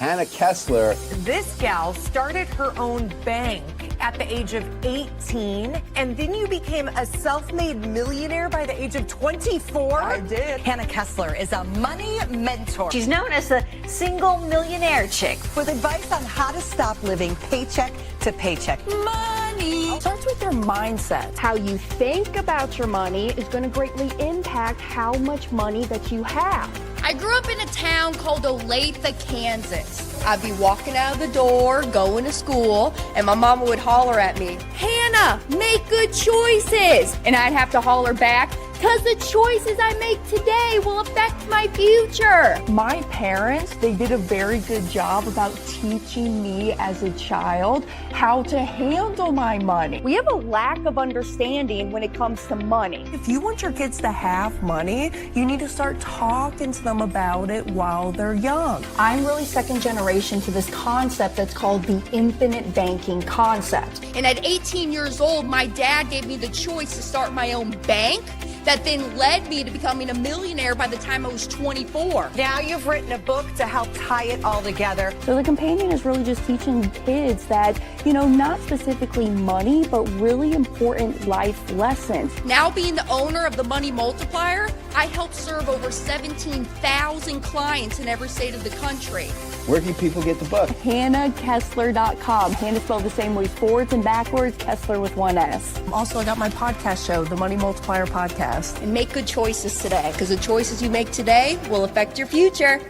Hannah Kessler. This gal started her own bank at the age of 18, and then you became a self-made millionaire by the age of 24? I did. Hannah Kessler is a money mentor. She's known as the single millionaire chick. With advice on how to stop living paycheck to paycheck. Money starts with your mindset. How you think about your money is going to greatly impact how much money that you have. I grew up in a town called Olathe, Kansas. I'd be walking out of the door, going to school, and my mama would holler at me, "Hannah, make good choices." And I'd have to holler back, "Because the choices I make today will affect my future." My parents, they did a very good job about teaching me as a child how to handle my money. We have a lack of understanding when it comes to money. If you want your kids to have money, you need to start talking to them about it while they're young. I'm really second generation to this concept that's called the infinite banking concept. And at 18 years old, my dad gave me the choice to start my own bank that then led me to becoming a millionaire by the time I was 24. Now you've written a book to help tie it all together. So the companion is really just teaching kids that, not specifically money, but really important life lessons. Now being the owner of the Money Multiplier, I help serve over 17,000 clients in every state of the country. Where can people get the book? HannahKessler.com. Hannah spelled the same way forwards and backwards, Kessler with one S. Also, I got my podcast show, the Money Multiplier Podcast. And make good choices today, because the choices you make today will affect your future.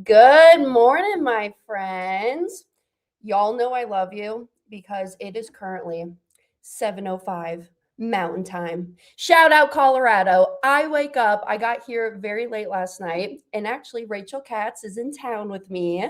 Good morning, my friends. Y'all know I love you because it is currently 7:05 Mountain Time. Shout out Colorado. I wake up, I got here very late last night, and actually Rachel Katz is in town with me.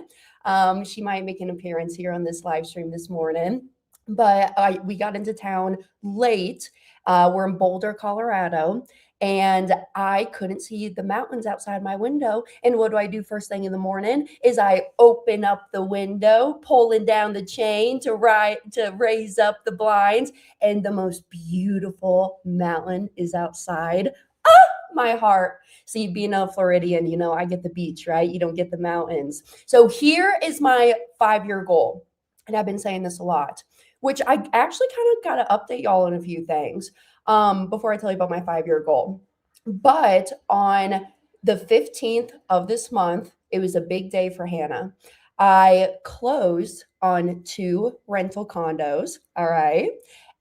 She might make an appearance here on this live stream this morning, but we got into town late. We're in Boulder, Colorado. And I couldn't see the mountains outside my window. And what do I do first thing in the morning is I open up the window, pulling down the chain to raise up the blinds. And the most beautiful mountain is outside. Ah, my heart. See, being a Floridian, I get the beach, right? You don't get the mountains. So here is my 5-year goal. And I've been saying this a lot, which I actually kind of got to update y'all on a few things. Before I tell you about my 5-year goal. But on the 15th of this month, it was a big day for Hannah. I closed on 2 rental condos, all right?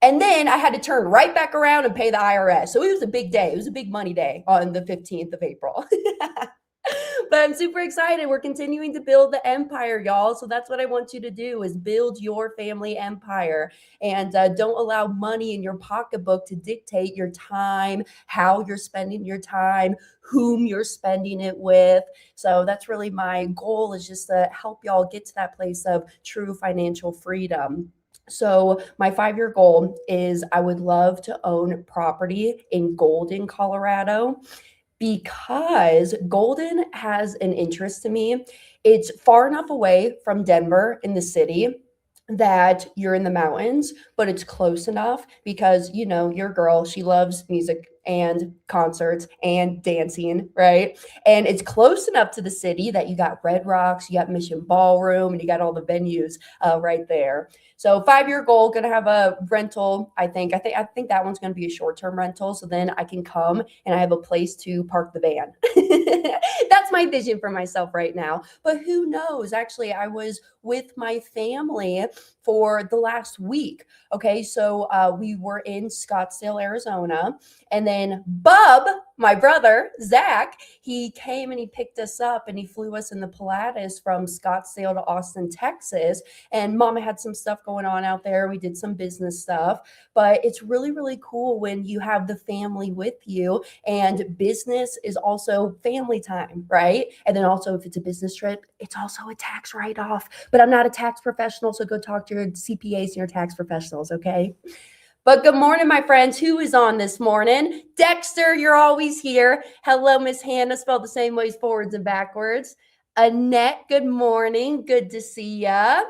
And then I had to turn right back around and pay the IRS. So it was a big day. It was a big money day on the 15th of April. But I'm super excited. We're continuing to build the empire, y'all. So that's what I want you to do is build your family empire. And don't allow money in your pocketbook to dictate your time, how you're spending your time, whom you're spending it with. So that's really my goal, is just to help y'all get to that place of true financial freedom. So my 5-year goal is I would love to own property in Golden, Colorado, because Golden has an interest to me. It's far enough away from Denver in the city that you're in the mountains, but it's close enough because, your girl, she loves music and concerts and dancing, right? And it's close enough to the city that you got Red Rocks, you got Mission Ballroom, and you got all the venues right there. So 5-year goal, going to have a rental. I think that one's going to be a short-term rental. So then I can come and I have a place to park the van. That's my vision for myself right now. But who knows? Actually, I was with my family for the last week. Okay, so we were in Scottsdale, Arizona, and then Bub, my brother, Zach, he came and he picked us up and he flew us in the Pilatus from Scottsdale to Austin, Texas. And Mama had some stuff going on out there. We did some business stuff, but it's really, really cool when you have the family with you, and business is also family time, right? And then also if it's a business trip, it's also a tax write-off, but I'm not a tax professional. So go talk to your CPAs and your tax professionals. Okay. But good morning, my friends. Who is on this morning? Dexter, you're always here. Hello, Miss Hannah, spelled the same ways forwards and backwards. Annette, good morning. Good to see ya.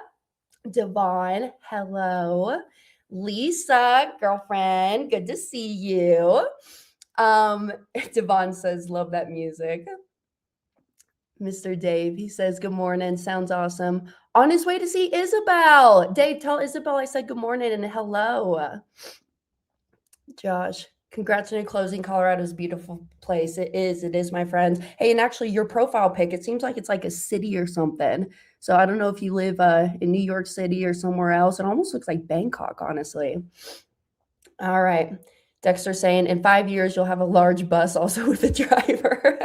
Devon, hello. Lisa, girlfriend, good to see you. Devon says, love that music. Mr. Dave, he says, good morning. Sounds awesome. On his way to see Isabel. Dave, tell Isabel I said good morning and hello. Josh, congrats on your closing. Colorado's a beautiful place. It is, my friends. Hey, and actually your profile pic, it seems like it's like a city or something. So I don't know if you live in New York City or somewhere else. It almost looks like Bangkok, honestly. All right. Dexter saying, in 5 years, you'll have a large bus also with a driver.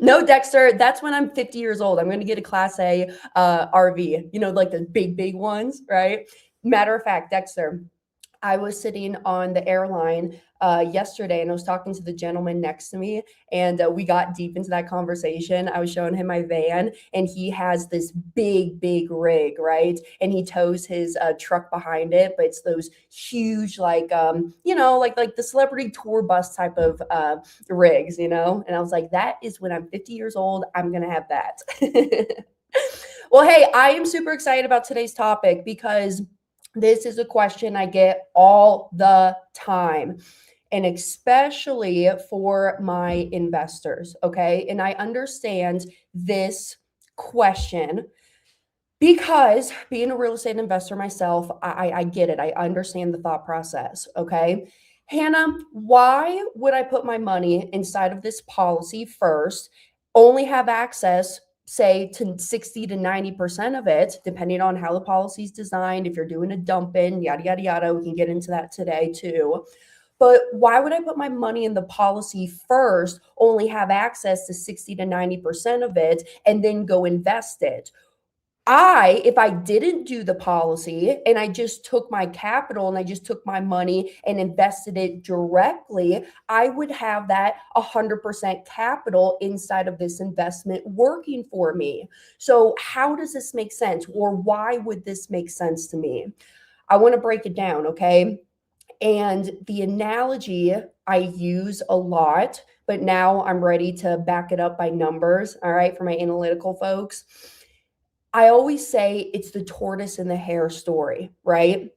No, Dexter, that's when I'm 50 years old. I'm going to get a Class A RV, you know, like the big ones, right? Matter of fact, Dexter, I was sitting on the airline yesterday and I was talking to the gentleman next to me and we got deep into that conversation. I was showing him my van and he has this big rig, right? And he tows his truck behind it, but it's those huge, like, you know, like the celebrity tour bus type of rigs, you know? And I was like, that is when I'm 50 years old, I'm going to have that. Well, hey, I am super excited about today's topic because this is a question I get all the time, and especially for my investors, okay? And I understand this question because being a real estate investor myself, I get it. I understand the thought process, okay? Hannah, why would I put my money inside of this policy first, only have access say to 60 to 90% of it, depending on how the policy is designed, if you're doing a dump in, yada, yada, yada, we can get into that today too. But why would I put my money in the policy first, only have access to 60 to 90% of it, and then go invest it? If I didn't do the policy and I just took my capital and I just took my money and invested it directly, I would have that 100% capital inside of this investment working for me. So how does this make sense, or why would this make sense to me? I want to break it down, okay? And the analogy I use a lot, but now I'm ready to back it up by numbers, all right, for my analytical folks. I always say it's the tortoise and the hare story, right?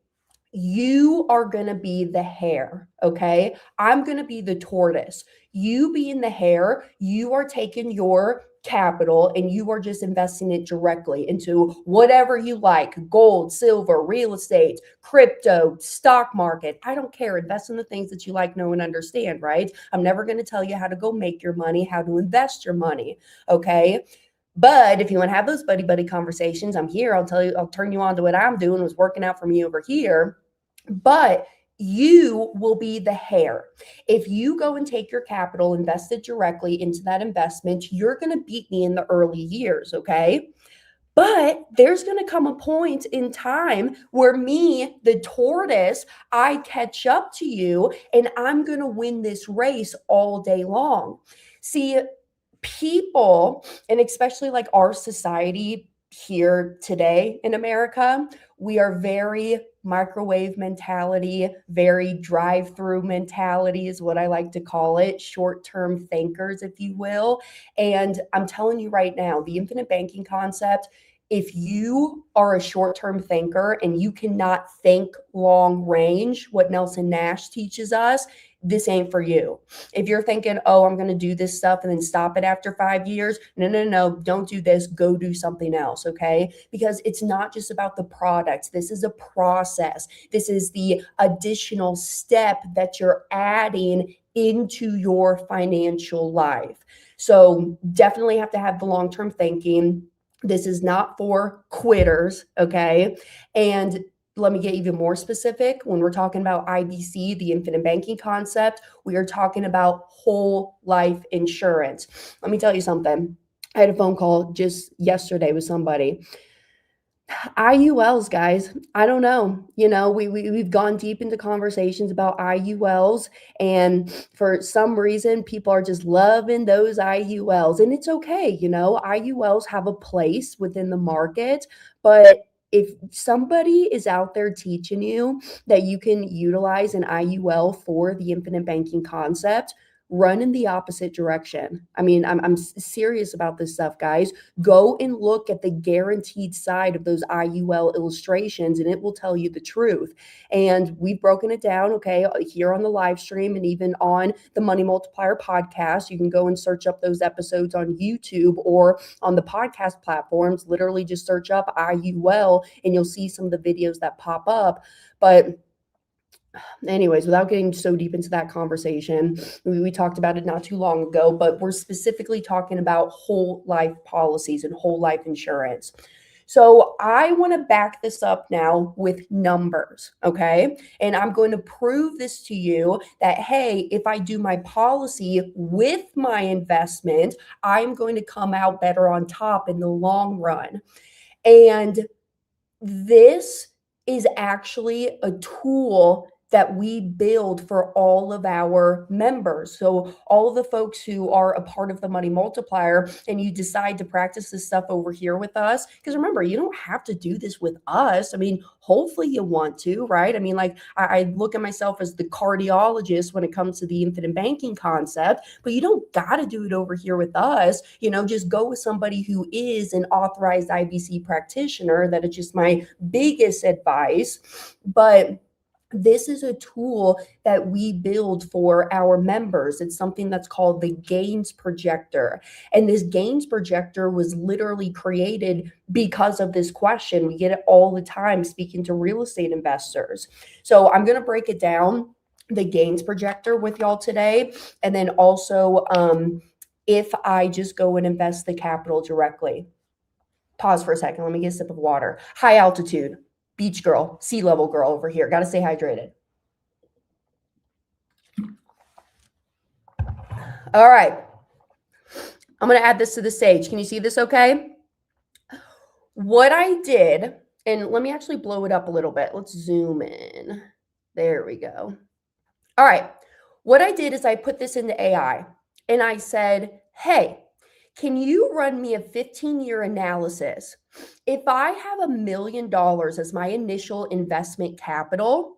You are going to be the hare, okay? I'm going to be the tortoise. You being the hare, you are taking your capital and you are just investing it directly into whatever you like: gold, silver, real estate, crypto, stock market. I don't care. Invest in the things that you like, know, and understand, right? I'm never going to tell you how to go make your money, how to invest your money, okay? But if you want to have those buddy conversations, I'm here. I'll tell you, I'll turn you on to what I'm doing, what's working out for me over here. But you will be the hare. If you go and take your capital, invest it directly into that investment, you're going to beat me in the early years, okay? But there's going to come a point in time where me, the tortoise, I catch up to you and I'm going to win this race all day long. See, people, and especially like our society here today in America, we are very microwave mentality, very drive-through mentality is what I like to call it, short-term thinkers, if you will. And I'm telling you right now, the infinite banking concept, if you are a short-term thinker and you cannot think long range, what Nelson Nash teaches us, this ain't for you. If you're thinking, oh, I'm going to do this stuff and then stop it after 5 years, no, don't do this. Go do something else, okay? Because it's not just about the products. This is a process. This is the additional step that you're adding into your financial life. So definitely have to have the long-term thinking. This is not for quitters, okay? And let me get even more specific. When we're talking about IBC, the infinite banking concept, we are talking about whole life insurance. Let me tell you something. I had a phone call just yesterday with somebody. IULs, guys, I don't know. You know, we've gone deep into conversations about IULs, and for some reason, people are just loving those IULs, and it's okay. You know, IULs have a place within the market, but if somebody is out there teaching you that you can utilize an IUL for the infinite banking concept, run in the opposite direction. I mean, I'm serious about this stuff, guys. Go and look at the guaranteed side of those IUL illustrations, and it will tell you the truth. And we've broken it down, okay, here on the live stream and even on the Money Multiplier podcast. You can go and search up those episodes on YouTube or on the podcast platforms. Literally just search up IUL and you'll see some of the videos that pop up. But anyways, without getting so deep into that conversation, we talked about it not too long ago, but we're specifically talking about whole life policies and whole life insurance. So I want to back this up now with numbers, okay? And I'm going to prove this to you that, hey, if I do my policy with my investment, I'm going to come out better on top in the long run. And this is actually a tool that we build for all of our members. So all of the folks who are a part of the Money Multiplier and you decide to practice this stuff over here with us, because remember, you don't have to do this with us. I mean, hopefully you want to, right? I mean, like I look at myself as the cardiologist when it comes to the infinite banking concept, but you don't got to do it over here with us. You know, just go with somebody who is an authorized IBC practitioner. That is just my biggest advice. But this is a tool that we build for our members. It's something that's called the gains projector. And this gains projector was literally created because of this question. We get it all the time speaking to real estate investors. So I'm going to break it down, the gains projector, with y'all today. And then also, if I just go and invest the capital directly. Pause for a second. Let me get a sip of water. High altitude. Beach girl, sea level girl over here. Got to stay hydrated. All right. I'm going to add this to the stage. Can you see this okay? What I did, and let me actually blow it up a little bit. Let's zoom in. There we go. All right. What I did is I put this into AI and I said, hey, can you run me a 15-year analysis? If I have $1 million as my initial investment capital,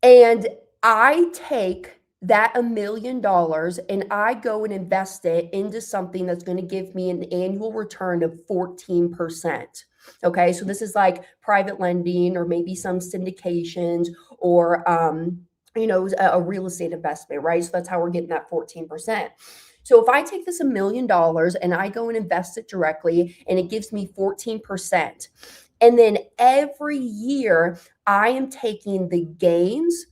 and I take that $1 million and I go and invest it into something that's going to give me an annual return of 14%. Okay, so this is like private lending or maybe some syndications or a real estate investment, right? So that's how we're getting that 14%. So if I take this $1 million and I go and invest it directly and it gives me 14%, and then every year I am taking the gains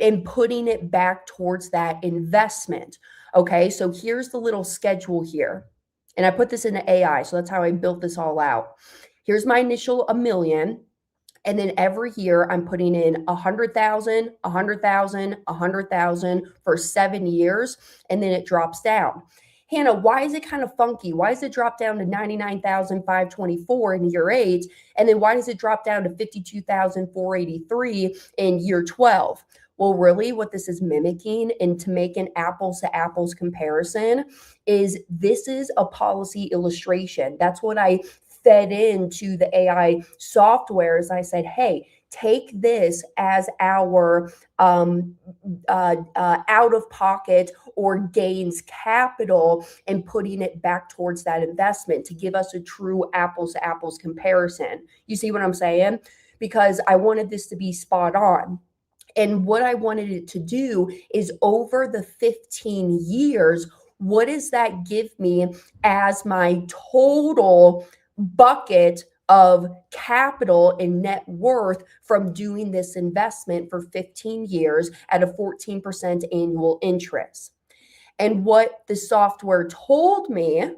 and putting it back towards that investment. Okay, so here's the little schedule here. And I put this into AI, so that's how I built this all out. Here's my initial $1 million. And then every year I'm putting in 100,000, 100,000, 100,000 for 7 years. And then it drops down. Hannah, why is it kind of funky? Why does it drop down to 99,524 in year 8? And then why does it drop down to 52,483 in year 12? Well, really what this is mimicking, and to make an apples to apples comparison, is this is a policy illustration. That's what I fed into the AI software. As I said, hey, take this as our out of pocket or gains capital and putting it back towards that investment to give us a true apples to apples comparison. You see what I'm saying? Because I wanted this to be spot on. And what I wanted it to do is over the 15 years, what does that give me as my total bucket of capital and net worth from doing this investment for 15 years at a 14% annual interest? And what the software told me,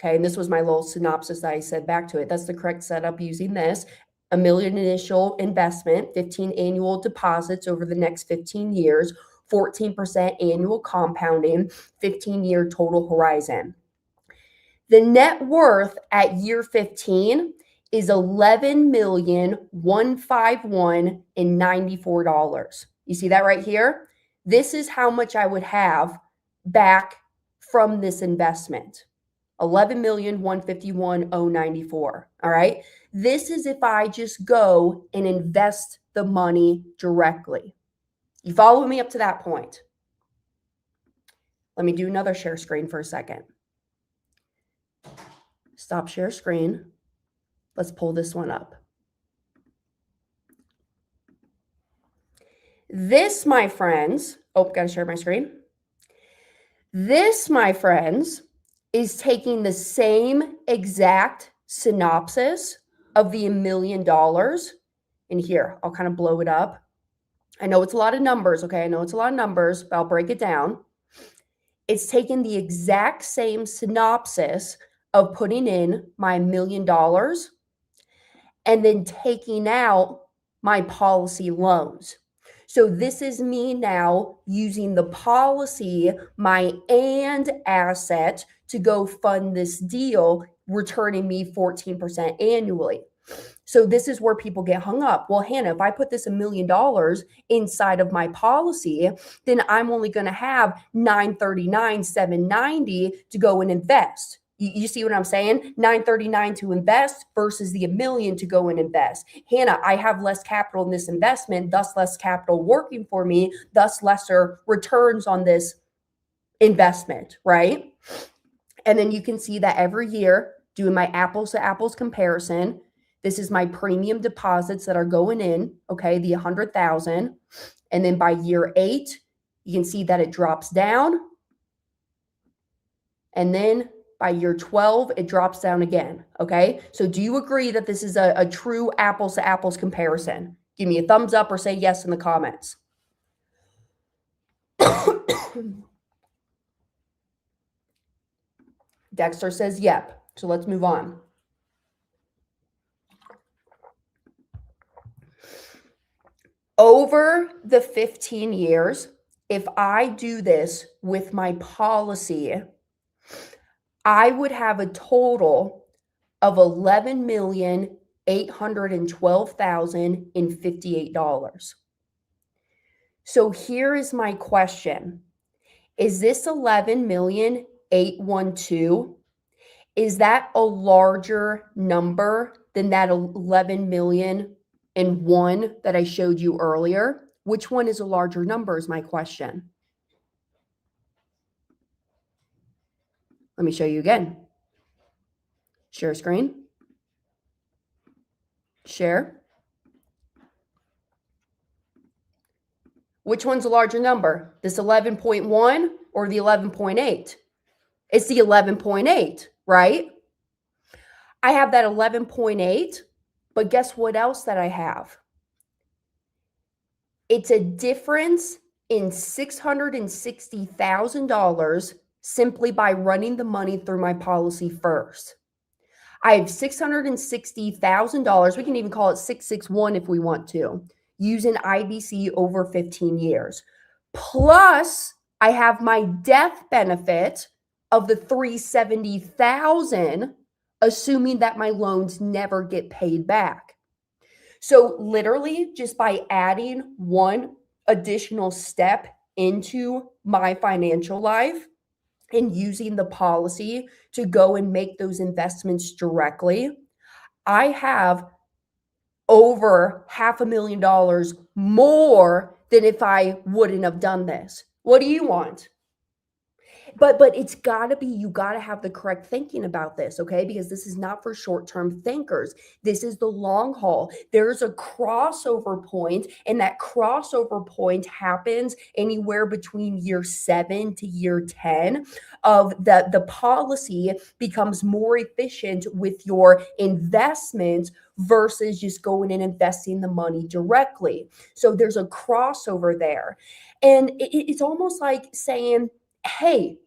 okay, and this was my little synopsis that I said back to it, that's the correct setup using this, $1 million initial investment, 15 annual deposits over the next 15 years, 14% annual compounding, 15-year total horizon. The net worth at year 15 is $11,151,094. You see that right here? This is how much I would have back from this investment. 11,151,094. All right. This is if I just go and invest the money directly. You follow me up to that point? Let me do another share screen for a second. Stop share screen. Let's pull this one up. This, my friends, gotta share my screen. This, my friends, is taking the same exact synopsis of the $1 million. And here, I'll kind of blow it up. I know it's a lot of numbers, okay? I know it's a lot of numbers, but I'll break it down. It's taking the exact same synopsis of putting in my $1 million and then taking out my policy loans. So this is me now using the policy, my and asset to go fund this deal, returning me 14% annually. So this is where people get hung up. Well, Hannah, if I put this $1 million inside of my policy, then I'm only going to have $939, $790 to go and invest. You see what I'm saying? $939 to invest versus the $1 million to go and invest. Hannah, I have less capital in this investment, thus less capital working for me, thus lesser returns on this investment, right? And then you can see that every year, doing my apples to apples comparison, this is my premium deposits that are going in, okay, the 100,000. And then by year 8, you can see that it drops down. And then by year 12, it drops down again, okay? So do you agree that this is a true apples to apples comparison? Give me a thumbs up or say yes in the comments. Dexter says yep. So let's move on. Over the 15 years, if I do this with my policy, I would have a total of $11,812,058. So here is my question. Is this 11,812? Is that a larger number than that 11,000,001 that I showed you earlier? Which one is a larger number is my question. Let me show you again. Share screen. Share. Which one's a larger number? This 11.1 or the 11.8? It's the 11.8, right? I have that 11.8, but guess what else that I have? It's a difference in $660,000 simply by running the money through my policy first. I have $660,000. We can even call it 661 if we want to, using IBC over 15 years. Plus, I have my death benefit of the $370,000, assuming that my loans never get paid back. So literally, just by adding one additional step into my financial life and using the policy to go and make those investments directly, I have over $500,000 more than if I wouldn't have done this. What do you want? But it's got to be, you got to have the correct thinking about this, okay? Because this is not for short-term thinkers. This is the long haul. There's a crossover point, and that crossover point happens anywhere between year 7 to year 10 of the policy becomes more efficient with your investment versus just going and investing the money directly. So there's a crossover there. And it's almost like saying, hey,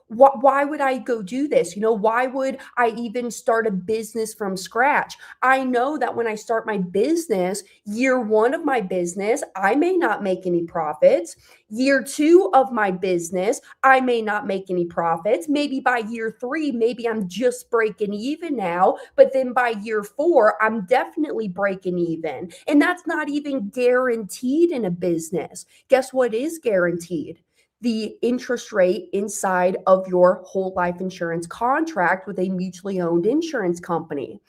why would I go do this? Why would I even start a business from scratch? I know that when I start my business, year 1 of my business, I may not make any profits. Year 2 of my business, I may not make any profits. Maybe by year 3, maybe I'm just breaking even now. But then by year 4, I'm definitely breaking even. And that's not even guaranteed in a business. Guess what is guaranteed? the interest rate inside of your whole life insurance contract with a mutually owned insurance company.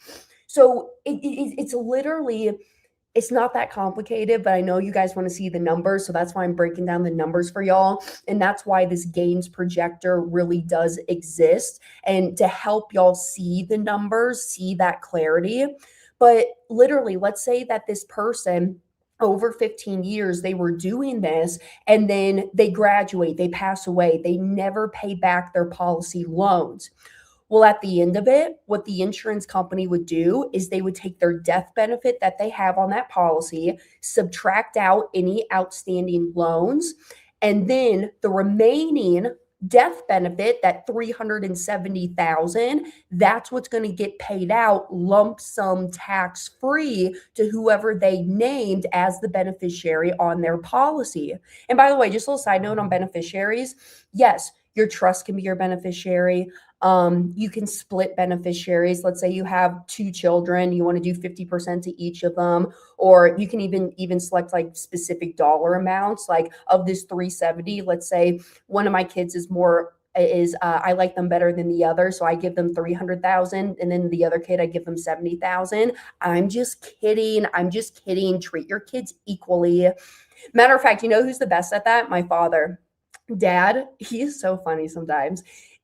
So it's literally, it's not that complicated, but I know you guys want to see the numbers. So that's why I'm breaking down the numbers for y'all. And that's why this gains projector really does exist, and to help y'all see the numbers, see that clarity. But literally, let's say that this person, over 15 years, they were doing this, and then they graduate, they pass away, they never pay back their policy loans. Well, at the end of it, what the insurance company would do is they would take their death benefit that they have on that policy, subtract out any outstanding loans, and then the remaining death benefit, that $370,000, that's what's going to get paid out lump sum tax free to whoever they named as the beneficiary on their policy. And by the way, just a little side note on beneficiaries. Yes, your trust can be your beneficiary. You can split beneficiaries. Let's say you have 2 children, you want to do 50% to each of them, or you can even select like specific dollar amounts, like of this 370. Let's say one of my kids is I like them better than the other, so I give them 300,000, and then the other kid I give them 70,000. I'm just kidding. Treat your kids equally. Matter of fact, you know who's the best at that? My father. Dad, he is so funny sometimes.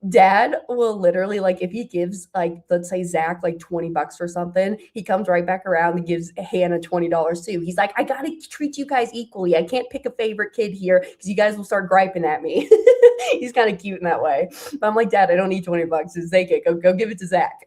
Dad will literally, like, if he gives, like, let's say Zach like $20 or something, he comes right back around and gives Hannah $20 too. He's like, I gotta treat you guys equally. I can't pick a favorite kid here because you guys will start griping at me. He's kind of cute in that way. But I'm like, Dad, I don't need $20. Just take it. Go give it to Zach.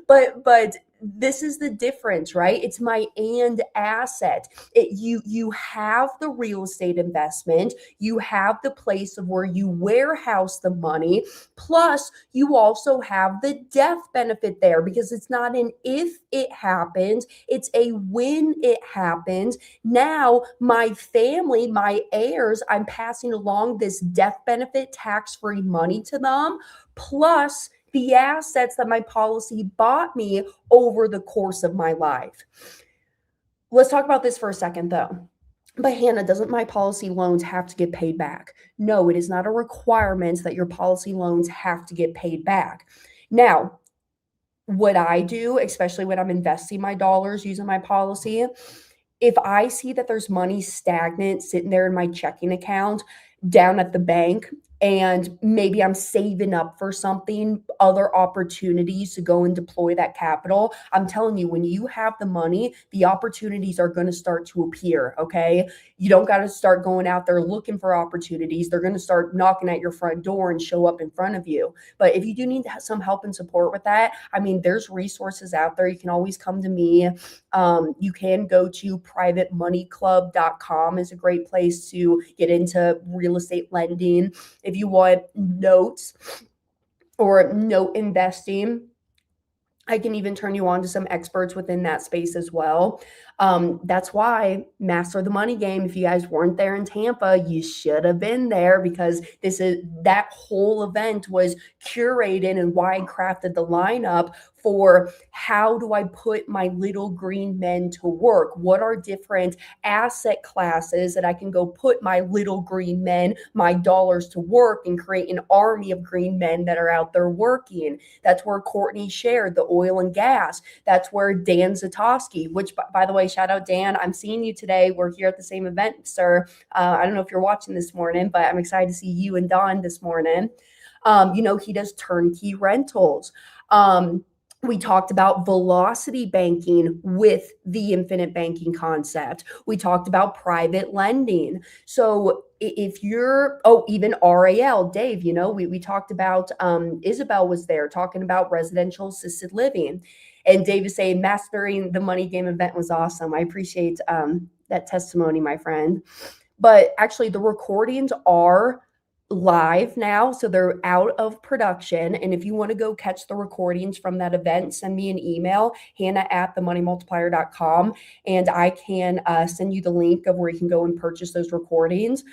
But this is the difference, right? It's my and asset. You have the real estate investment, you have the place of where you warehouse the money, plus you also have the death benefit there, because it's not an if it happens, it's a when it happens. Now my family, my heirs, I'm passing along this death benefit, tax-free money to them, plus the assets that my policy bought me over the course of my life. Let's talk about this for a second though. But Hannah, doesn't my policy loans have to get paid back? No, it is not a requirement that your policy loans have to get paid back. Now, what I do, especially when I'm investing my dollars using my policy, if I see that there's money stagnant sitting there in my checking account down at the bank, and maybe I'm saving up for something, other opportunities to go and deploy that capital, I'm telling you, when you have the money, the opportunities are going to start to appear, okay? You don't got to start going out there looking for opportunities. They're going to start knocking at your front door and show up in front of you. But if you do need some help and support with that, I mean, there's resources out there. You can always come to me. You can go to privatemoneyclub.com is a great place to get into real estate lending. If you want notes or note investing, I can even turn you on to some experts within that space as well. That's why Master the Money Game, if you guys weren't there in Tampa, you should have been there, because that whole event was curated, and why I crafted the lineup for how do I put my little green men to work? What are different asset classes that I can go put my little green men, my dollars to work, and create an army of green men that are out there working? That's where Courtney shared the oil and gas. That's where Dan Zatowski, which, by the way, shout out Dan, I'm seeing you today. We're here at the same event, sir. I don't know if you're watching this morning, but I'm excited to see you and Don this morning. He does turnkey rentals. We talked about velocity banking with the infinite banking concept. We talked about private lending. So if you're, even RAL, Dave, we talked about, Isabel was there talking about residential assisted living. And Dave is saying, mastering the money game event was awesome. I appreciate that testimony, my friend. But actually, the recordings are live now, so they're out of production. And if you want to go catch the recordings from that event, send me an email, hannah@themoneymultiplier.com, and I can send you the link of where you can go and purchase those recordings.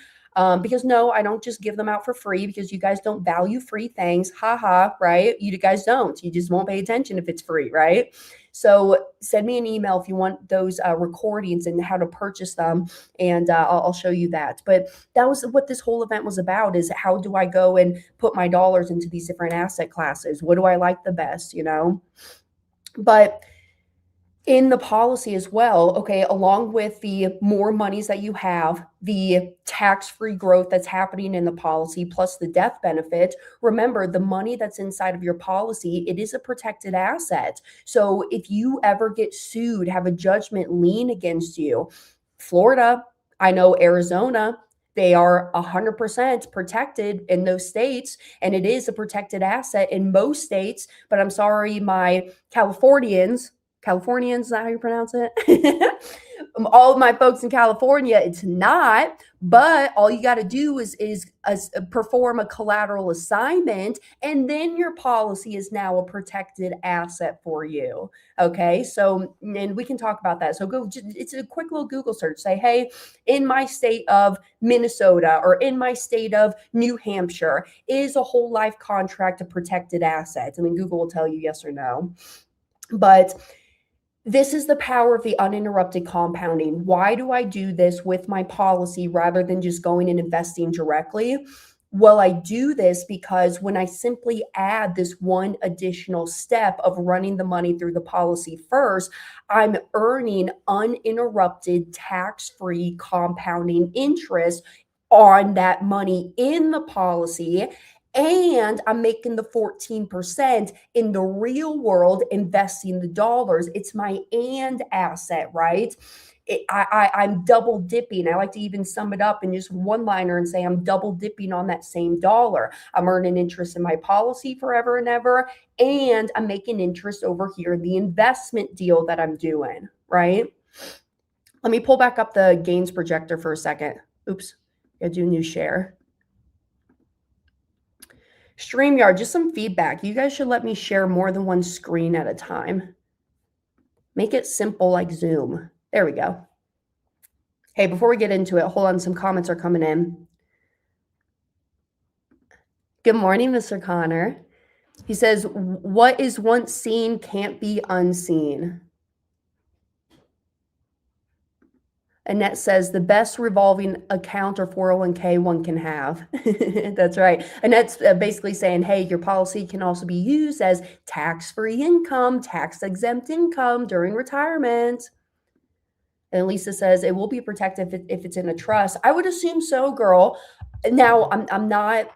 Because no, I don't just give them out for free because you guys don't value free things. Haha, right? You guys don't. You just won't pay attention if it's free, right? So send me an email if you want those recordings and how to purchase them, and I'll show you that. But that was what this whole event was about, is how do I go and put my dollars into these different asset classes? What do I like the best, you know? But in the policy as well, okay, along with the more monies that you have, the tax-free growth that's happening in the policy, plus the death benefit, remember the money that's inside of your policy, it is a protected asset. So if you ever get sued, have a judgment lien against you, Florida, I know Arizona, they are 100% protected in those states, and it is a protected asset in most states. But I'm sorry, my Californians, is that how you pronounce it? All of my folks in California, it's not. But all you got to do is perform a collateral assignment, and then your policy is now a protected asset for you. Okay, so, and we can talk about that. So it's a quick little Google search. Say, hey, in my state of Minnesota or in my state of New Hampshire, is a whole life contract a protected asset? And then Google will tell you yes or no. But this is the power of the uninterrupted compounding. Why do I do this with my policy rather than just going and investing directly? Well, I do this because when I simply add this one additional step of running the money through the policy first, I'm earning uninterrupted tax-free compounding interest on that money in the policy. And I'm making the 14% in the real world, investing the dollars. It's my and asset, right? I'm double dipping. I like to even sum it up in just one liner and say I'm double dipping on that same dollar. I'm earning interest in my policy forever and ever, and I'm making interest over here in the investment deal that I'm doing, right? Let me pull back up the gains projector for a second. Oops, gotta do a new share. StreamYard, just some feedback. You guys should let me share more than one screen at a time. Make it simple like Zoom. There we go. Hey, before we get into it, hold on. Some comments are coming in. Good morning, Mr. Connor. He says, what is once seen can't be unseen. Annette says the best revolving account or 401k one can have. That's right. Annette's basically saying, hey, your policy can also be used as tax-free income, tax-exempt income during retirement. And Lisa says it will be protected if it's in a trust. I would assume so, girl. Now, I'm not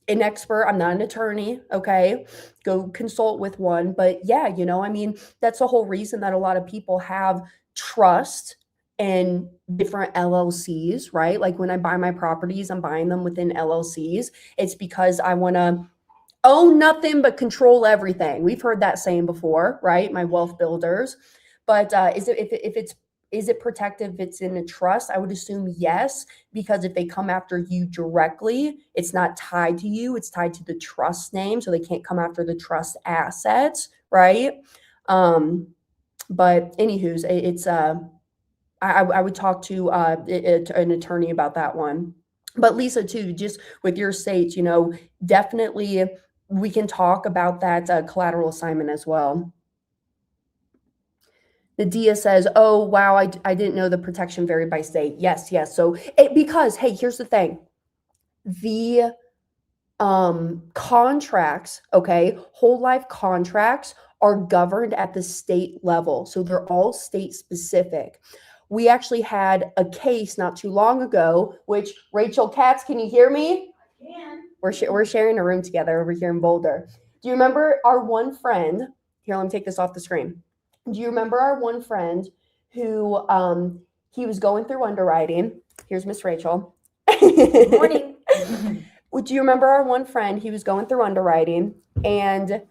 an expert. I'm not an attorney. Okay. Go consult with one. But yeah, you know, I mean, that's the whole reason that a lot of people have trust and different LLCs, right? Like when I buy my properties, I'm buying them within LLCs. It's because I want to own nothing but control everything. We've heard that saying before, right? My wealth builders. But is it protective if it's in a trust? I would assume yes, because if they come after you directly, it's not tied to you. It's tied to the trust name, so they can't come after the trust assets, right? But anywho's, it's I would talk to an attorney about that one. But Lisa, too, just with your states, you know, definitely we can talk about that collateral assignment as well. Nadia says, oh, wow, I didn't know the protection varied by state. Yes. So because, hey, here's the thing. The contracts, okay, whole life contracts are governed at the state level. So they're all state specific. We actually had a case not too long ago, which Rachel Katz, can you hear me? I can. We're sharing a room together over here in Boulder. Do you remember our one friend? Here, let me take this off the screen. Do you remember our one friend who he was going through underwriting? Here's Miss Rachel. Good morning. Do you remember our one friend? He was going through underwriting and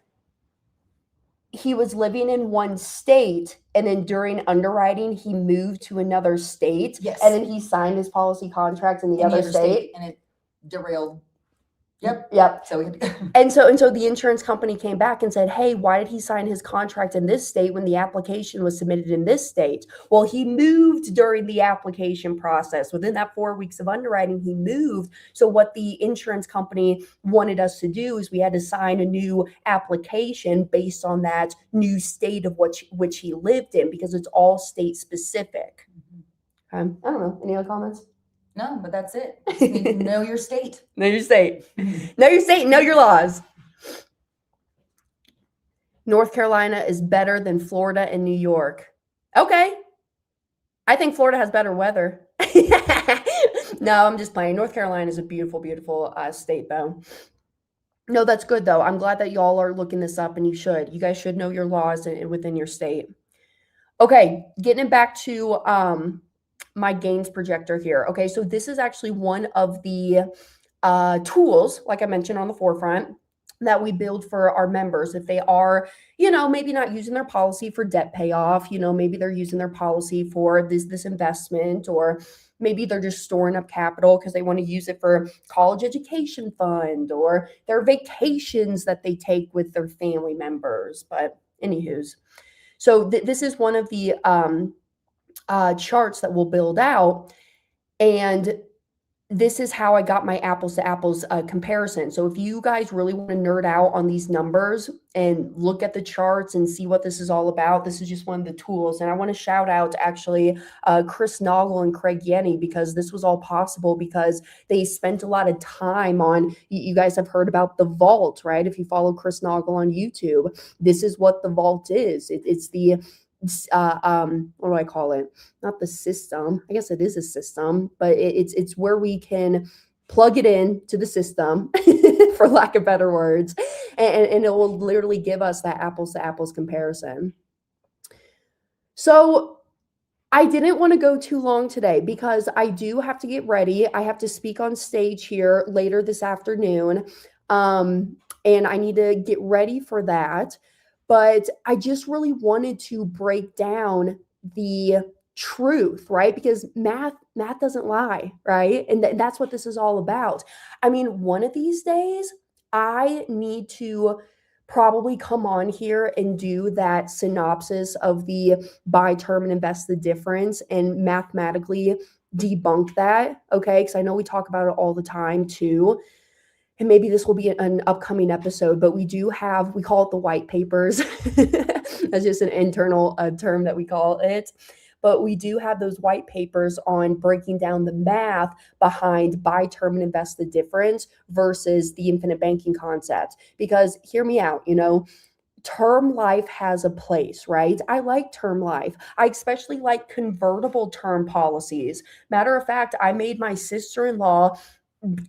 he was living in one state, and then during underwriting, he moved to another state. Yes. And then he signed his policy contract in the other state. And it derailed Yep. So And so the insurance company came back and said, hey, why did he sign his contract in this state when the application was submitted in this state? Well, he moved during the application process. Within that 4 weeks of underwriting, he moved. So what the insurance company wanted us to do is we had to sign a new application based on that new state of which he lived in, because it's all state specific. I don't know. Any other comments? no, but that's it. You just need to know your state. Know your state. Know your state. Know your laws. North Carolina is better than Florida and New York. Okay. I think Florida has better weather. No, I'm just playing. North Carolina is a beautiful, beautiful state, though. No, that's good, though. I'm glad that y'all are looking this up, and you should. You guys should know your laws within your state. Okay, getting it back to my gains projector here. Okay, so this is actually one of the tools, like I mentioned on the forefront, that we build for our members. If they are, maybe not using their policy for debt payoff, maybe they're using their policy for this investment, or maybe they're just storing up capital because they want to use it for college education fund or their vacations that they take with their family members. But anywho's, so this is one of the charts that we'll build out, and this is how I got my apples to apples comparison. So if you guys really want to nerd out on these numbers and look at the charts and see what this is all about, this is just one of the tools. And I want to shout out to actually Chris Noggle and Craig Yenny, because this was all possible because they spent a lot of time on, you guys have heard about the vault, right? If you follow Chris Noggle on YouTube, this is what the vault is. It's the what do I call it? Not the system. I guess it is a system, but it's where we can plug it in to the system, for lack of better words, and it will literally give us that apples to apples comparison. So I didn't want to go too long today because I do have to get ready. I have to speak on stage here later this afternoon, and I need to get ready for that. But I just really wanted to break down the truth, right? Because math doesn't lie, right? And that's what this is all about. I mean, one of these days, I need to probably come on here and do that synopsis of the buy term and invest the difference and mathematically debunk that, okay? Because I know we talk about it all the time too. And maybe this will be an upcoming episode, but we call it the white papers. That's just an internal term that we call it. But we do have those white papers on breaking down the math behind buy term and invest the difference versus the infinite banking concept. Because hear me out, term life has a place, right? I like term life. I especially like convertible term policies. Matter of fact, I made my sister-in-law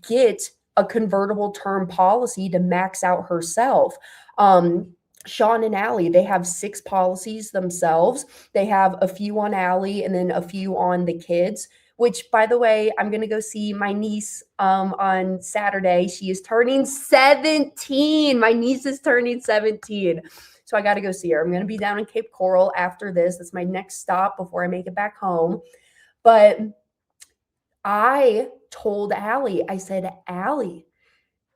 get a convertible term policy to max out herself. Sean and Allie, they have 6 policies themselves. They have a few on Allie and then a few on the kids, which, by the way, I'm going to go see my niece on Saturday. She is turning 17. My niece is turning 17. So I got to go see her. I'm going to be down in Cape Coral after this. That's my next stop before I make it back home. But I told Allie, I said, Allie,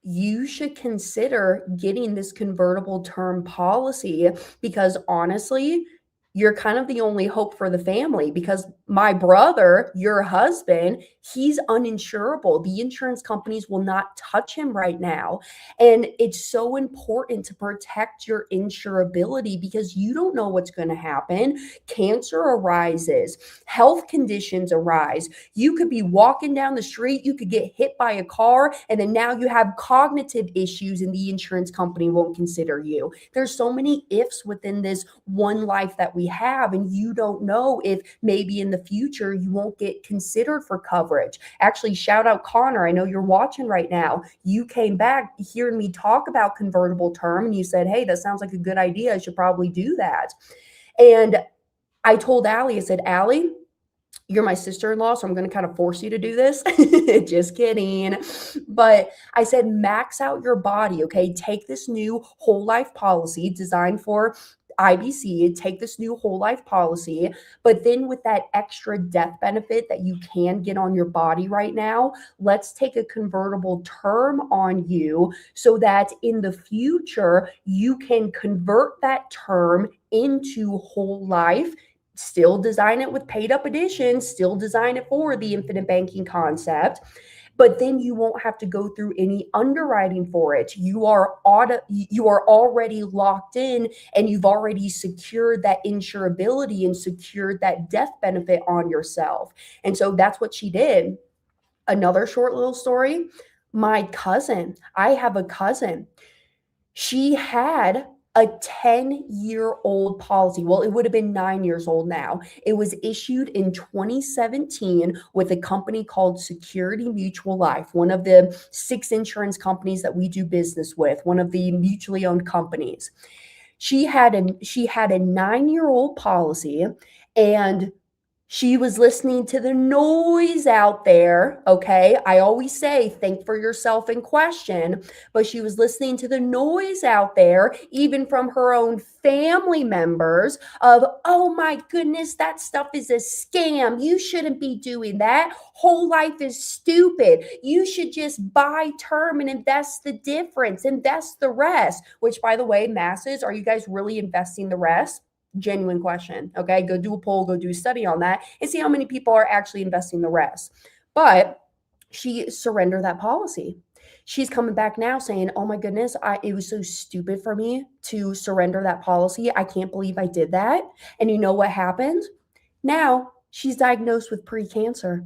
you should consider getting this convertible term policy, because honestly, you're kind of the only hope for the family, because my brother, your husband, he's uninsurable. The insurance companies will not touch him right now. And it's so important to protect your insurability, because you don't know what's going to happen. Cancer arises, health conditions arise. You could be walking down the street, you could get hit by a car, and then now you have cognitive issues and the insurance company won't consider you. There's so many ifs within this one life that we have, and you don't know if maybe in the future you won't get considered for coverage. Actually, shout out Connor. I know you're watching right now. You came back hearing me talk about convertible term and you said, hey, that sounds like a good idea. I should probably do that. And I told Allie, I said, Allie, you're my sister-in-law, so I'm going to kind of force you to do this. Just kidding. But I said, max out your body, okay? Take this new whole life policy designed for IBC, take this new whole life policy, but then with that extra death benefit that you can get on your body right now, let's take a convertible term on you so that in the future, you can convert that term into whole life, still design it with paid up editions, still design it for the infinite banking concept. But then you won't have to go through any underwriting for it. You are already locked in, and you've already secured that insurability and secured that death benefit on yourself. And so that's what she did. Another short little story. My cousin, I have a cousin. She had a 10-year-old policy. Well, it would have been 9 years old now. It was issued in 2017 with a company called Security Mutual Life, one of the 6 insurance companies that we do business with, one of the mutually owned companies. She had a 9-year-old policy, and she was listening to the noise out there, okay? I always say, think for yourself and question, but she was listening to the noise out there, even from her own family members of, oh my goodness, that stuff is a scam. You shouldn't be doing that. Whole life is stupid. You should just buy term and invest the difference, invest the rest, which by the way, masses, are you guys really investing the rest? Genuine question. Okay. Go do a poll, go do a study on that and see how many people are actually investing the rest. But she surrendered that policy. She's coming back now saying, oh my goodness, it was so stupid for me to surrender that policy. I can't believe I did that. And you know what happened? Now she's diagnosed with pre-cancer.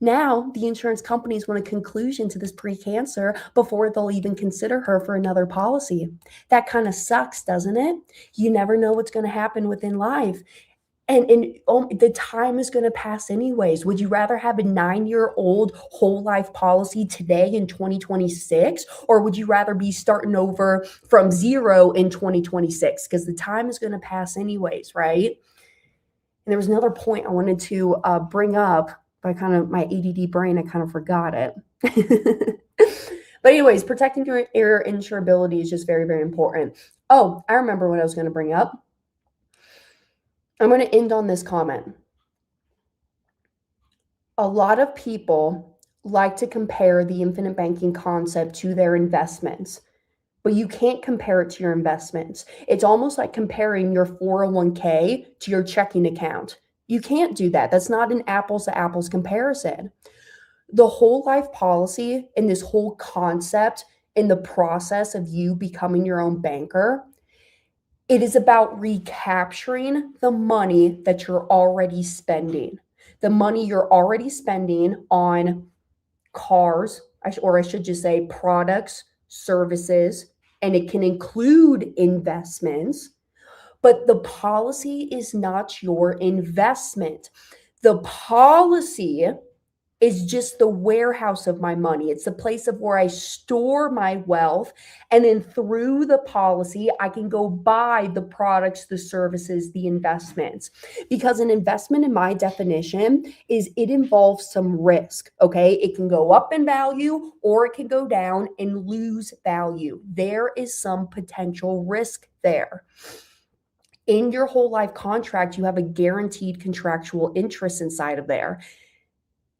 Now the insurance companies want a conclusion to this pre-cancer before they'll even consider her for another policy. That kind of sucks, doesn't it? You never know what's going to happen within life. And the time is going to pass anyways. Would you rather have a 9-year-old whole life policy today in 2026? Or would you rather be starting over from zero in 2026? Because the time is going to pass anyways, right? And there was another point I wanted to bring up. But my ADD brain, I kind of forgot it. But anyways, protecting your insurability is just very, very important. Oh, I remember what I was going to bring up. I'm going to end on this comment. A lot of people like to compare the infinite banking concept to their investments, but you can't compare it to your investments. It's almost like comparing your 401k to your checking account. You can't do that. That's not an apples to apples comparison. The whole life policy and this whole concept in the process of you becoming your own banker, it is about recapturing the money that you're already spending. The money you're already spending on cars, or I should just say products, services, and it can include investments. But the policy is not your investment. The policy is just the warehouse of my money. It's the place of where I store my wealth. And then through the policy, I can go buy the products, the services, the investments. Because an investment, in my definition, is it involves some risk, okay? It can go up in value or it can go down and lose value. There is some potential risk there. In your whole life contract, you have a guaranteed contractual interest inside of there.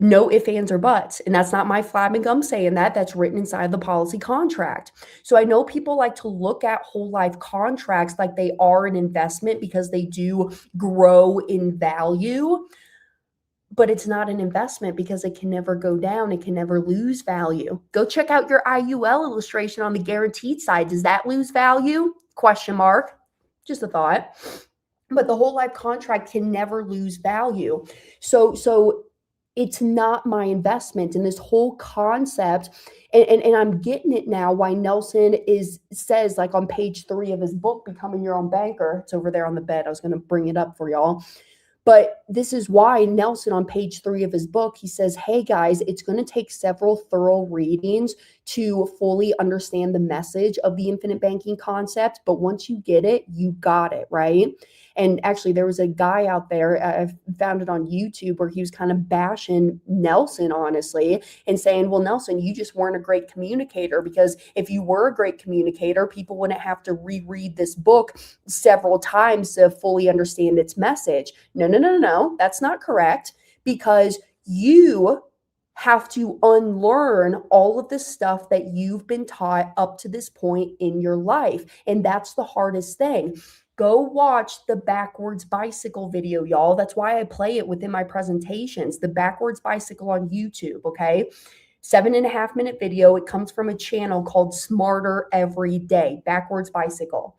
No ifs, ands, or buts. And that's not my flab and gum saying that. That's written inside the policy contract. So I know people like to look at whole life contracts like they are an investment because they do grow in value. But it's not an investment because it can never go down. It can never lose value. Go check out your IUL illustration on the guaranteed side. Does that lose value? Question mark. Just a thought. But the whole life contract can never lose value. So it's not my investment. And this whole concept, and I'm getting it now, why Nelson says like on page 3 of his book, Becoming Your Own Banker. It's over there on the bed. I was going to bring it up for y'all. But this is why Nelson on page 3 of his book, he says, hey guys, it's going to take several thorough readings to fully understand the message of the infinite banking concept. But once you get it, you got it, right? And actually, there was a guy out there, I found it on YouTube, where he was kind of bashing Nelson, honestly, and saying, well, Nelson, you just weren't a great communicator, because if you were a great communicator, people wouldn't have to reread this book several times to fully understand its message. No, that's not correct, because you have to unlearn all of the stuff that you've been taught up to this point in your life. And that's the hardest thing. Go watch the backwards bicycle video, y'all. That's why I play it within my presentations, the backwards bicycle on YouTube, okay? 7.5 minute video. It comes from a channel called Smarter Every Day, backwards bicycle.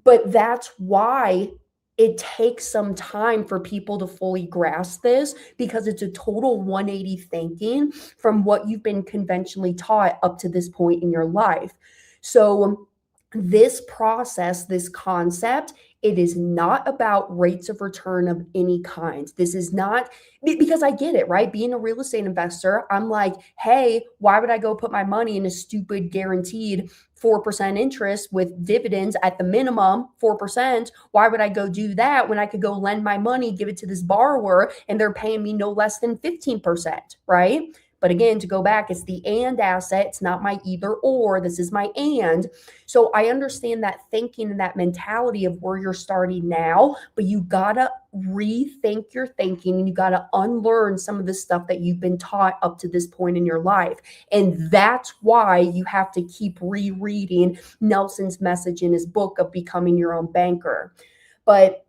But that's why it takes some time for people to fully grasp this, because it's a total 180 thinking from what you've been conventionally taught up to this point in your life. So this process, this concept, it is not about rates of return of any kind. This is not, because I get it, right? Being a real estate investor, I'm like, hey, why would I go put my money in a stupid guaranteed 4% interest with dividends at the minimum 4%? Why would I go do that when I could go lend my money, give it to this borrower, and they're paying me no less than 15%, right? But again, to go back, it's the and asset. It's not my either or. This is my and. So I understand that thinking and that mentality of where you're starting now, but you got to rethink your thinking, and you got to unlearn some of the stuff that you've been taught up to this point in your life. And that's why you have to keep rereading Nelson's message in his book of Becoming Your Own Banker. But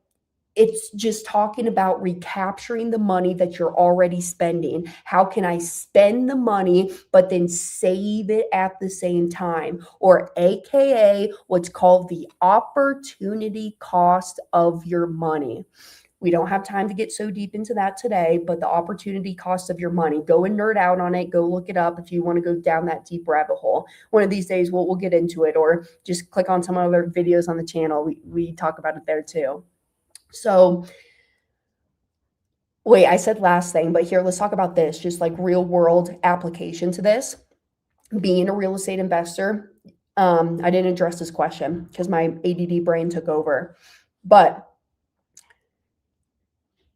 it's just talking about recapturing the money that you're already spending. How can I spend the money, but then save it at the same time? Or AKA what's called the opportunity cost of your money. We don't have time to get so deep into that today, but the opportunity cost of your money. Go and nerd out on it. Go look it up if you want to go down that deep rabbit hole. One of these days, we'll get into it, or just click on some other videos on the channel. We talk about it there too. So wait, I said last thing, but here, let's talk about this, just like real world application to this. Being a real estate investor, I didn't address this question because my ADD brain took over. But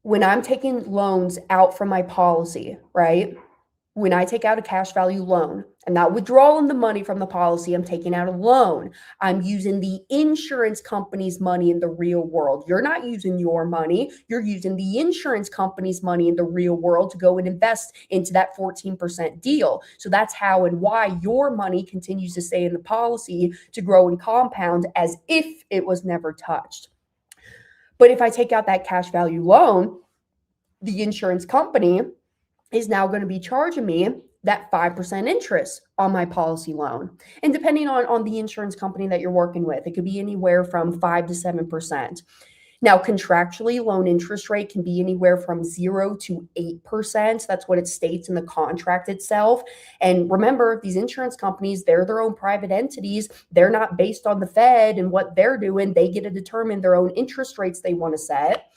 when I'm taking loans out from my policy, right? When I take out a cash value loan, I'm not withdrawing the money from the policy, I'm taking out a loan. I'm using the insurance company's money in the real world. You're not using your money. You're using the insurance company's money in the real world to go and invest into that 14% deal. So that's how and why your money continues to stay in the policy to grow and compound as if it was never touched. But if I take out that cash value loan, the insurance company is now going to be charging me that 5% interest on my policy loan. And depending on the insurance company that you're working with, it could be anywhere from 5 to 7%. Now, contractually, loan interest rate can be anywhere from 0 to 8%. That's what it states in the contract itself. And remember, these insurance companies, they're their own private entities. They're not based on the Fed and what they're doing. They get to determine their own interest rates they want to set.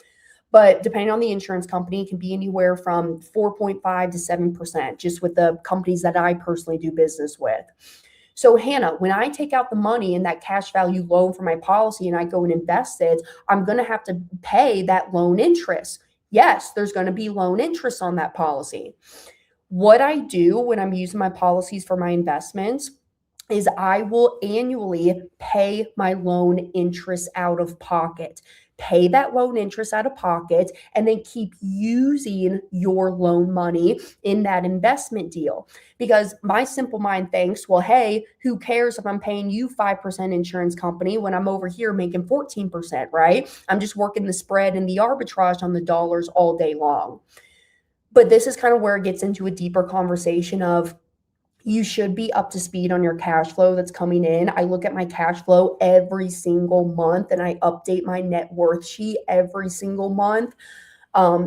But depending on the insurance company, it can be anywhere from 4.5 to 7%, just with the companies that I personally do business with. So Hannah, when I take out the money in that cash value loan for my policy and I go and invest it, I'm going to have to pay that loan interest. Yes, there's going to be loan interest on that policy. What I do when I'm using my policies for my investments is I will annually pay my loan interest out of pocket. Pay that loan interest out of pocket, and then keep using your loan money in that investment deal. Because my simple mind thinks, well, hey, who cares if I'm paying you 5% insurance company when I'm over here making 14%, right? I'm just working the spread and the arbitrage on the dollars all day long. But this is kind of where it gets into a deeper conversation of, you should be up to speed on your cash flow that's coming in. I look at my cash flow every single month, and I update my net worth sheet every single month.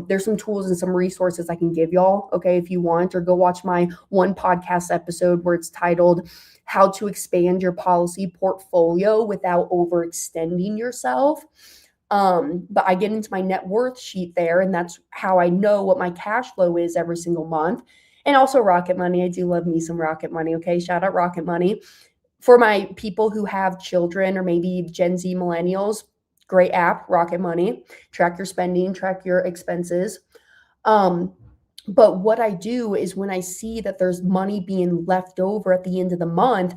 There's some tools and some resources I can give y'all, okay, if you want, or go watch my one podcast episode where it's titled How to Expand Your Policy Portfolio Without Overextending Yourself. But I get into my net worth sheet there, and that's how I know what my cash flow is every single month. And also Rocket Money. I do love me some Rocket Money. Okay. Shout out Rocket Money. For my people who have children or maybe Gen Z millennials, Great app, Rocket Money. Track your spending, track your expenses. But what I do is when I see that there's money being left over at the end of the month,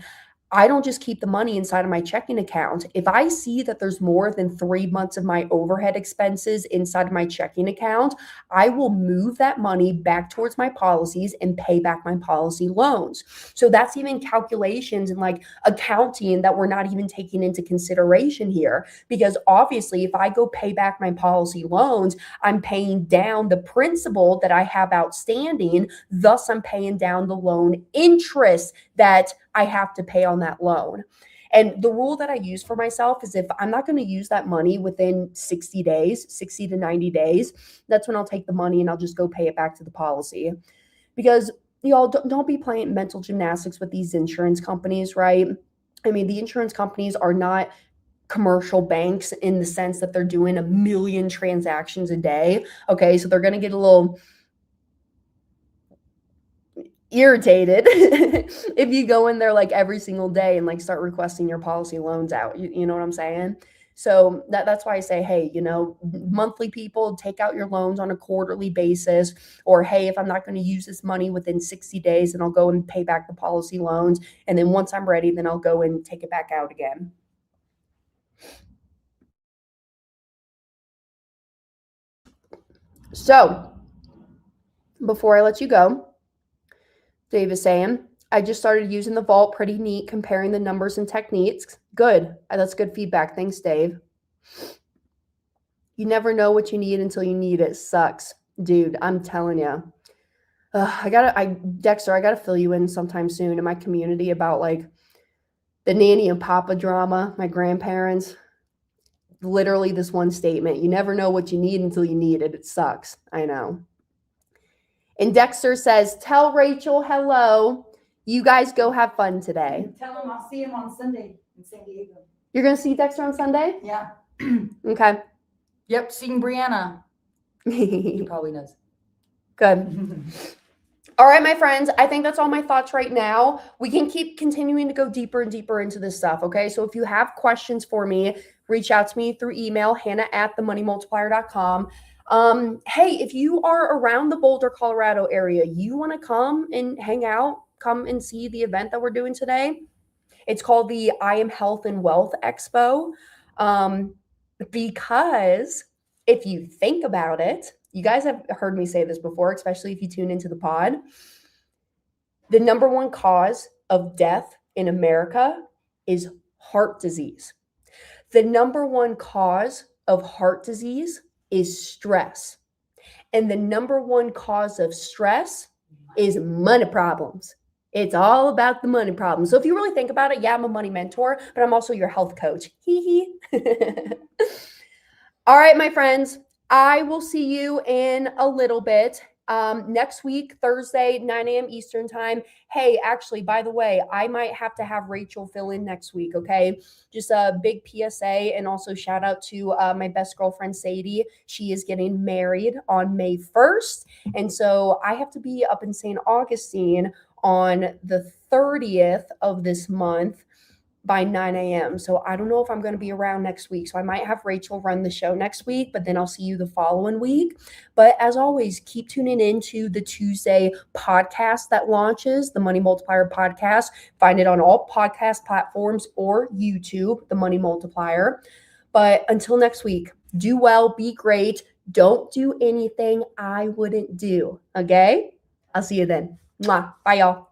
I don't just keep the money inside of my checking account. If I see that there's more than 3 months of my overhead expenses inside of my checking account, I will move that money back towards my policies and pay back my policy loans. So that's even calculations and like accounting that we're not even taking into consideration here. Because obviously, if I go pay back my policy loans, I'm paying down the principal that I have outstanding. Thus, I'm paying down the loan interest that I have to pay on that loan. And the rule that I use for myself is if I'm not going to use that money within 60 days, 60 to 90 days, that's when I'll take the money and I'll just go pay it back to the policy. Because y'all don't be playing mental gymnastics with these insurance companies, right? I mean, the insurance companies are not commercial banks in the sense that they're doing 1 million transactions a day. Okay, so they're going to get a little irritated if you go in there like every single day and like start requesting your policy loans out. You know what I'm saying? So that's why I say, hey, monthly people, take out your loans on a quarterly basis. Or, hey, if I'm not going to use this money within 60 days, then I'll go and pay back the policy loans. And then once I'm ready, then I'll go and take it back out again. So before I let you go, Dave is saying, I just started using the vault. Pretty neat, comparing the numbers and techniques. Good. That's good feedback. Thanks, Dave. You never know what you need until you need it. Sucks. Dude, I'm telling you. Dexter, I gotta fill you in sometime soon in my community about like the nanny and papa drama, my grandparents. Literally this one statement. You never know what you need until you need it. It sucks. I know. And Dexter says, tell Rachel hello. You guys go have fun today. Tell him I'll see him on Sunday in San Diego. You're going to see Dexter on Sunday? Yeah. Okay. Yep, seeing Brianna. He probably knows. Good. All right, my friends, I think that's all my thoughts right now. We can keep continuing to go deeper and deeper into this stuff, okay? So if you have questions for me, reach out to me through email, hannah@themoneymultiplier.com. Hey, if you are around the Boulder, Colorado area, you want to come and hang out, come and see the event that we're doing today. It's called the I Am Health and Wealth Expo. Because if you think about it, you guys have heard me say this before, especially if you tune into the pod. The number one cause of death in America is heart disease. The number one cause of heart disease is stress. And the number one cause of stress is money problems. It's all about the money problems. So if you really think about it, yeah, I'm a money mentor, but I'm also your health coach. Hee hee. All right, my friends, I will see you in a little bit. Next week, Thursday, 9 a.m. Eastern time. Hey, actually, by the way, I might have to have Rachel fill in next week, okay? Just a big PSA and also shout out to my best girlfriend, Sadie. She is getting married on May 1st. And so I have to be up in St. Augustine on the 30th of this month by 9 a.m. So I don't know if I'm going to be around next week. So I might have Rachel run the show next week, but then I'll see you the following week. But as always, keep tuning into the Tuesday podcast that launches, the Money Multiplier podcast. Find it on all podcast platforms or YouTube, the Money Multiplier. But until next week, do well, be great. Don't do anything I wouldn't do. Okay? I'll see you then. Mwah. Bye, y'all.